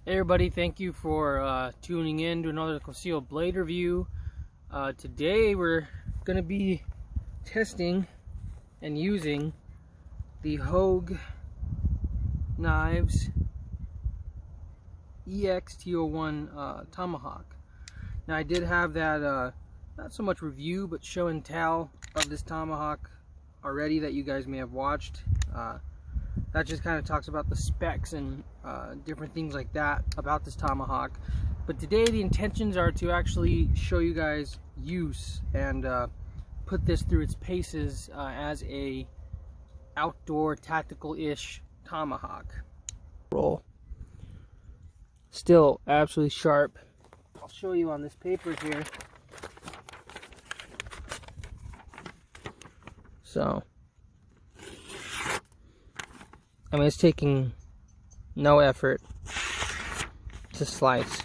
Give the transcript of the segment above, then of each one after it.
Hey everybody, thank you for tuning in to another concealed blade review. Today we're going to be testing and using the Hogue Knives EX-T01 Tomahawk. Now I did have that not so much review but show and tell of this Tomahawk already that you guys may have watched. That just kind of talks about the specs and different things like that about this Tomahawk. But today the intentions are to actually show you guys use and put this through its paces as a outdoor tactical-ish Tomahawk. Roll. Still absolutely sharp. I'll show you on this paper here. So I mean, it's taking no effort to slice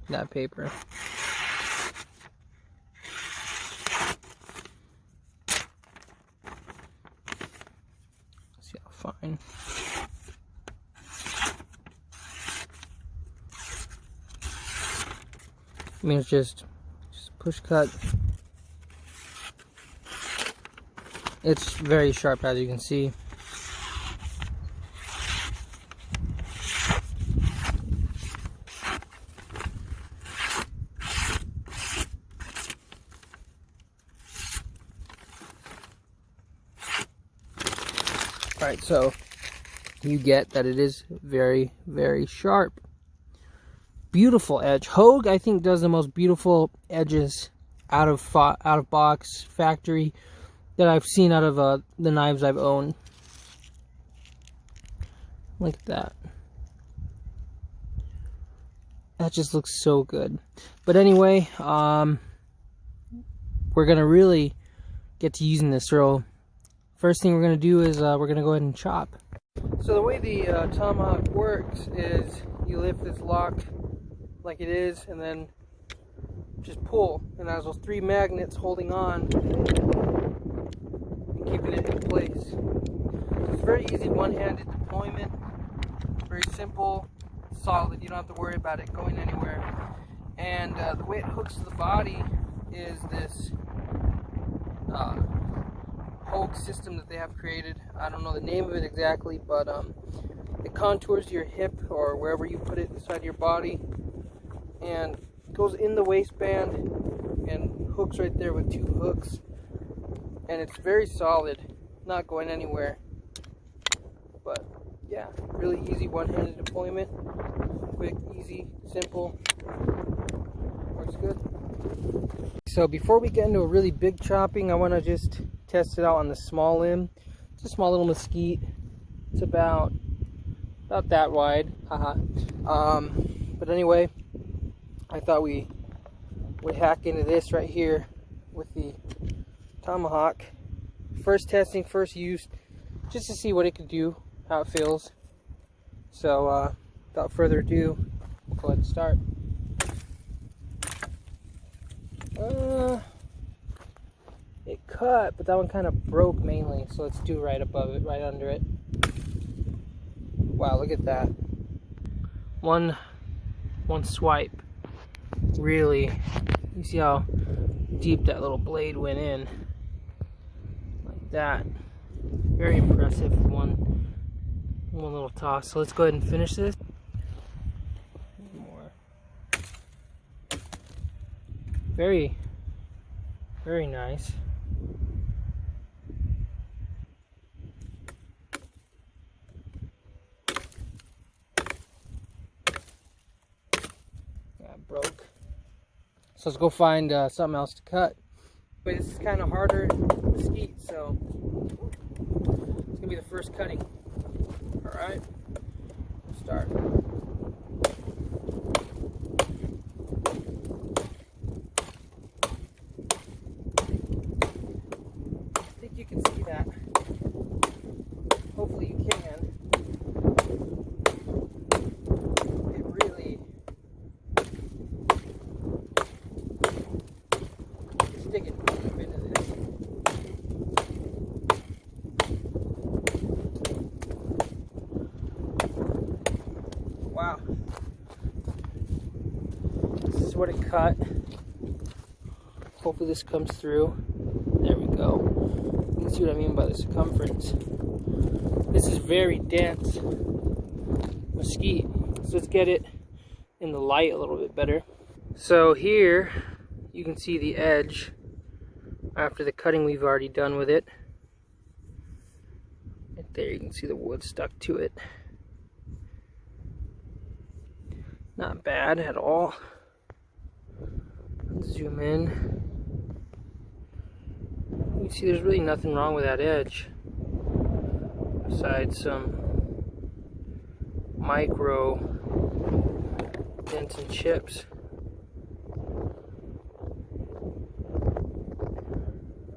that paper. See how fine. I mean, it's just push cut. It's very sharp, as you can see. Alright, so you get that it is very, very sharp. Beautiful edge. Hogue, I think, does the most beautiful edges out of box factory that I've seen out of the knives I've owned. Look at that. That just looks so good. But anyway, we're gonna really get to using this. So first thing we're going to do is we're going to go ahead and chop. So the way the Tomahawk works is you lift this lock like it is and then just pull, and there's those three magnets holding on and keeping it in place. So it's very easy one-handed deployment, very simple, solid, you don't have to worry about it going anywhere. And the way it hooks to the body is this Hogue system that they have created. I don't know the name of it exactly, but it contours your hip or wherever you put it inside your body and goes in the waistband and hooks right there with two hooks, and it's very solid, not going anywhere. But yeah, really easy one-handed deployment, quick, easy, simple, works good. So before we get into a really big chopping, I want to just test it out on the small limb. It's a small little mesquite. It's about that wide. But anyway, I thought we would hack into this right here with the Tomahawk. First testing, first use, just to see what it could do, how it feels. So without further ado, we'll go ahead and start. It cut, but that one kind of broke mainly, so let's do right above it, right under it. Wow, look at that. One swipe. Really, you see how deep that little blade went in. Like that. Very impressive. One little toss. So let's go ahead and finish this. More. Very, very nice. Broke. So let's go find something else to cut. But this is kind of harder mesquite, so it's gonna be the first cutting. All right, let's start. I think you can see that. Hopefully you can. what it cut. Hopefully this comes through. There we go. You can see what I mean by the circumference. This is very dense mesquite. So let's get it in the light a little bit better. So here you can see the edge after the cutting we've already done with it. Right there you can see the wood stuck to it. Not bad at all. Let's zoom in. You can see there's really nothing wrong with that edge, besides some micro dents and chips.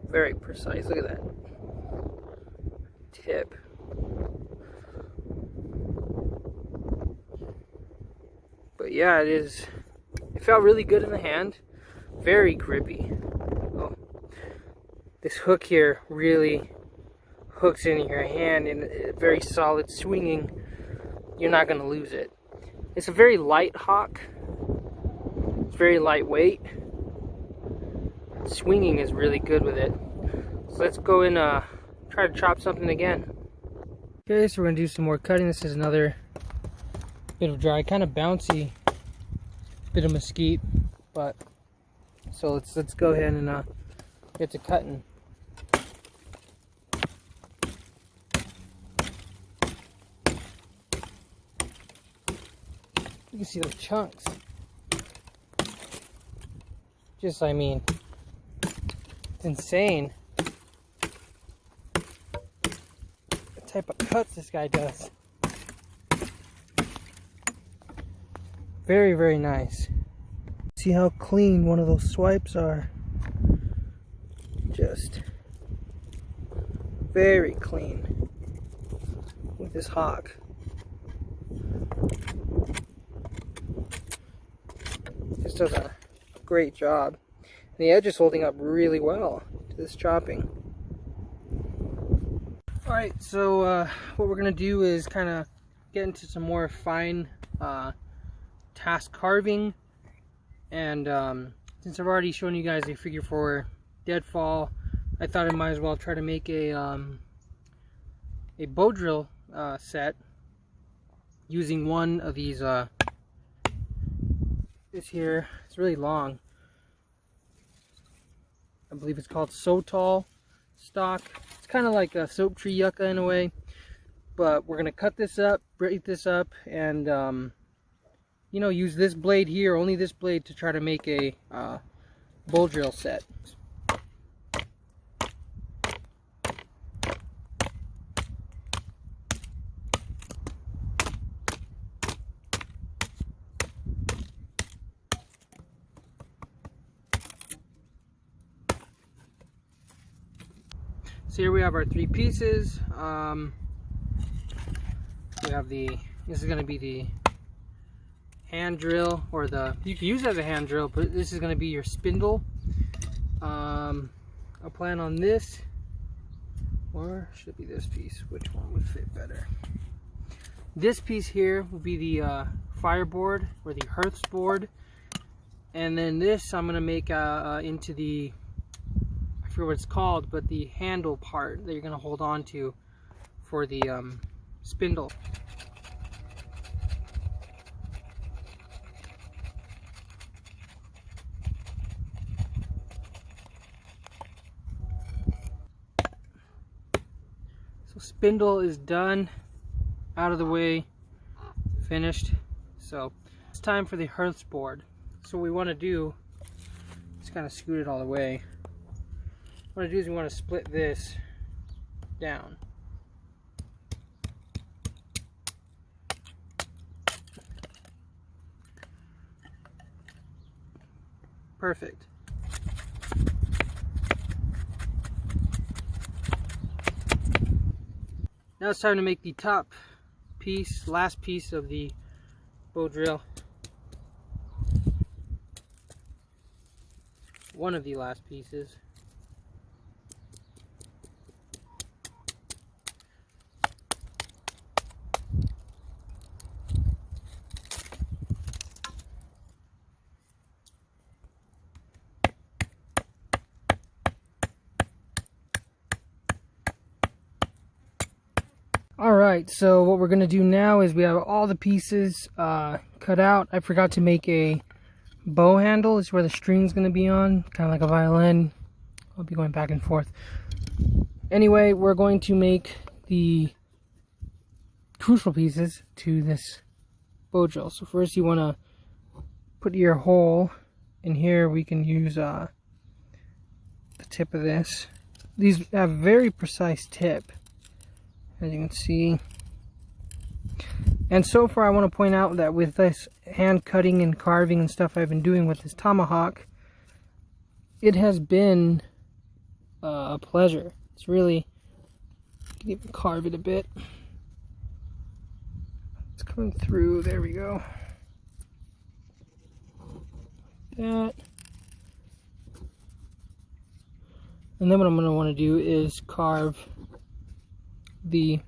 Very precise. Look at that tip. But yeah, it felt really good in the hand. Very grippy. Oh, this hook here really hooks in your hand in a very solid swinging. You're not going to lose it. It's a very light hawk. It's very lightweight. Swinging is really good with it. So let's go and try to chop something again. Okay, so we're going to do some more cutting. This is another bit of dry, kind of bouncy bit of mesquite, but so let's go ahead and get to cutting. You can see those chunks. Just, I mean, it's insane the type of cuts this guy does. Very, very nice. See how clean one of those swipes are. Just very clean with this hawk. This does a great job. And the edge is holding up really well to this chopping. Alright, so what we're going to do is kind of get into some more fine task carving. And since I've already shown you guys a figure 4 deadfall, I thought I might as well try to make a bow drill set using one of these. This here, it's really long. I believe it's called Sotol stock. It's kind of like a soap tree yucca in a way, but we're gonna cut this up, break this up, and you know, use this blade here, only this blade, to try to make a bow drill set. So here we have our 3 pieces. We have this is going to be the hand drill, or you can use it as a hand drill, but this is going to be your spindle. I'll plan on this, or should it be this piece? Which one would fit better? This piece here will be the fireboard, or the hearths board, and then this I'm going to make into the, I forget what it's called, but the handle part that you're going to hold on to for the spindle. So spindle is done, out of the way, finished. So it's time for the hearths board. So what we want to do is kind of scoot it all the way. What I do is we want to split this down. Perfect. Now it's time to make the top piece, last piece of the bow drill. One of the last pieces. Alright, so what we're going to do now is we have all the pieces cut out. I forgot to make a bow handle. It's where the string's going to be on, kind of like a violin. I'll be going back and forth. Anyway, we're going to make the crucial pieces to this bow drill. So first you want to put your hole in here. We can use the tip of this. These have very precise tip, as you can see. And so far I want to point out that with this hand cutting and carving and stuff I've been doing with this tomahawk, it has been a pleasure. It's really, you can even carve it a bit. It's coming through, there we go. That. And then what I'm going to want to do is carve the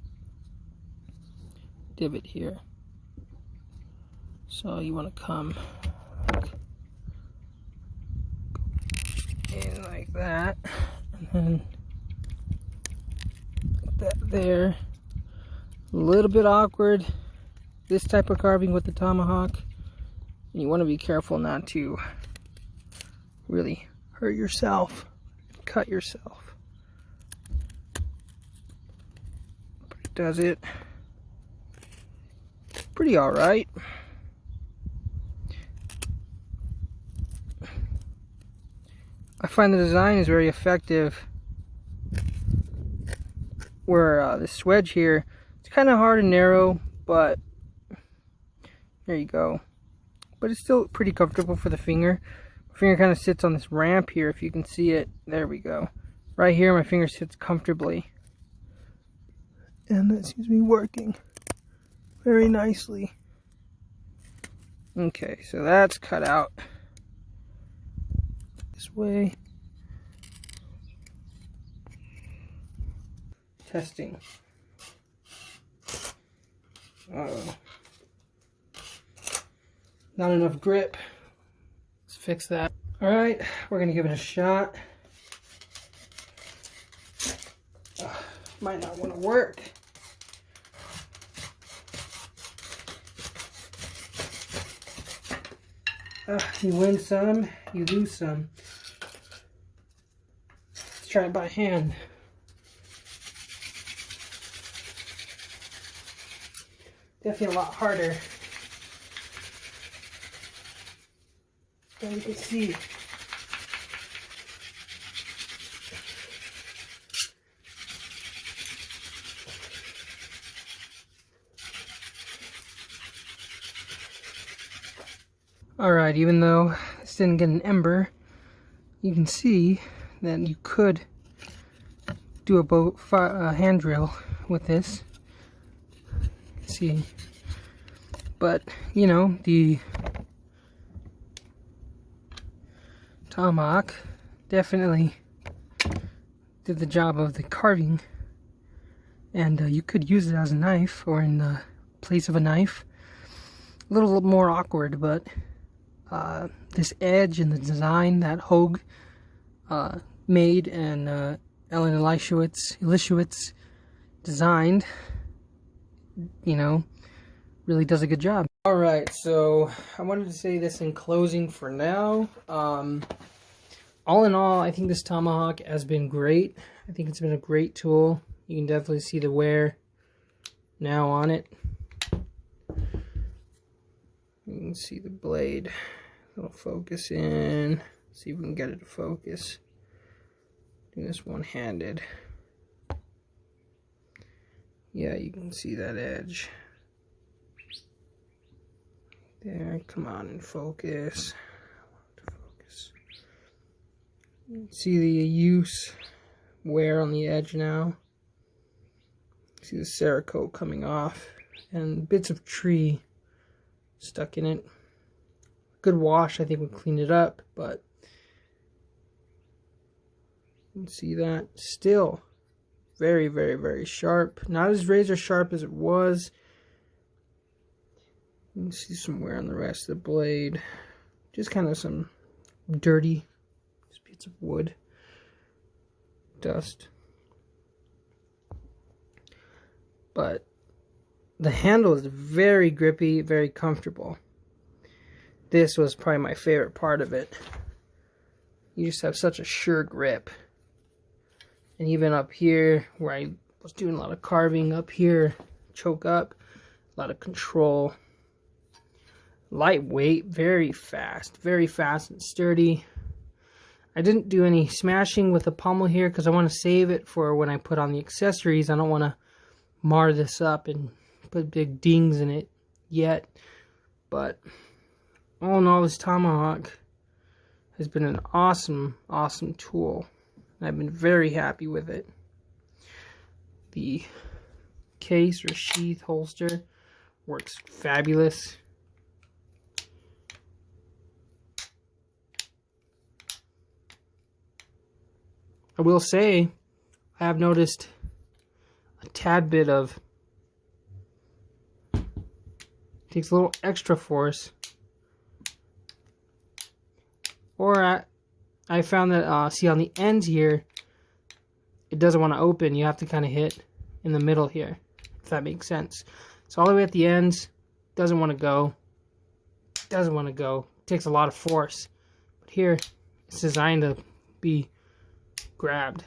divot here. So you want to come in like that, and then put that there. A little bit awkward, this type of carving with the tomahawk, and you want to be careful not to really hurt yourself, cut yourself. But it does it pretty alright. I find the design is very effective, where this wedge here, it's kind of hard and narrow, but there you go. But it's still pretty comfortable for the finger. My finger kind of sits on this ramp here, if you can see it. There we go. Right here my finger sits comfortably. And that seems to be working very nicely. Okay, so that's cut out this way. Testing. Uh-oh. Not enough grip. Let's fix that. Alright, we're gonna give it a shot. Might not want to work. You win some, you lose some. Let's try it by hand. Definitely a lot harder than you can see. Alright, even though this didn't get an ember, you can see that you could do a hand drill with this. See, but you know, the tomahawk definitely did the job of the carving, and you could use it as a knife or in the place of a knife. A little more awkward, but this edge and the design that Hogue made and Ellen Eliashewicz designed, you know, really does a good job. Alright, so I wanted to say this in closing for now. All in all, I think this tomahawk has been great. I think it's been a great tool. You can definitely see the wear now on it. You can see the blade. It'll focus in. See if we can get it to focus. Do this one-handed. Yeah, you can see that edge. There, come on and focus. See the use wear on the edge now. See the Cerakote coming off and bits of tree stuck in it. Good wash, I think, would clean it up, but you can see that still very, very, very sharp. Not as razor sharp as it was. You can see some wear on the rest of the blade. Just kind of some dirty bits of wood, dust. But The handle is very grippy, very comfortable. This was probably my favorite part of it. You just have such a sure grip. And even up here, where I was doing a lot of carving up here, choke up, a lot of control. Lightweight, very fast and sturdy. I didn't do any smashing with the pommel here because I want to save it for when I put on the accessories. I don't want to mar this up and put big dings in it yet. But all in all, this Tomahawk has been an awesome tool. I've been very happy with it. The case or sheath holster works fabulous. I will say, I have noticed a tad bit of, takes a little extra force. Or I found that, see on the ends here, it doesn't want to open. You have to kind of hit in the middle here, if that makes sense. So all the way at the ends, doesn't want to go. Doesn't want to go. It takes a lot of force. But here, it's designed to be grabbed.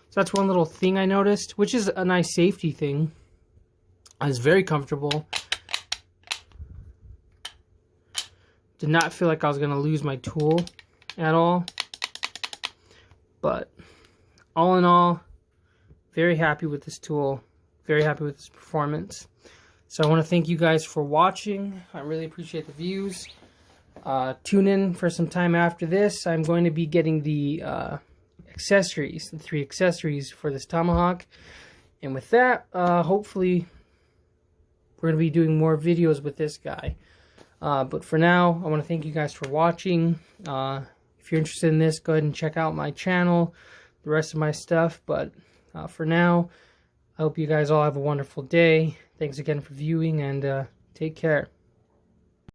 So that's one little thing I noticed, which is a nice safety thing. It's very comfortable. Did not feel like I was going to lose my tool at all. But all in all, very happy with this tool. Very happy with this performance. So I want to thank you guys for watching. I really appreciate the views. Tune in for some time after this. I'm going to be getting the accessories, the 3 accessories for this Tomahawk. And with that, hopefully we're going to be doing more videos with this guy. But for now, I want to thank you guys for watching. If you're interested in this, go ahead and check out my channel, the rest of my stuff. But for now, I hope you guys all have a wonderful day. Thanks again for viewing, and take care.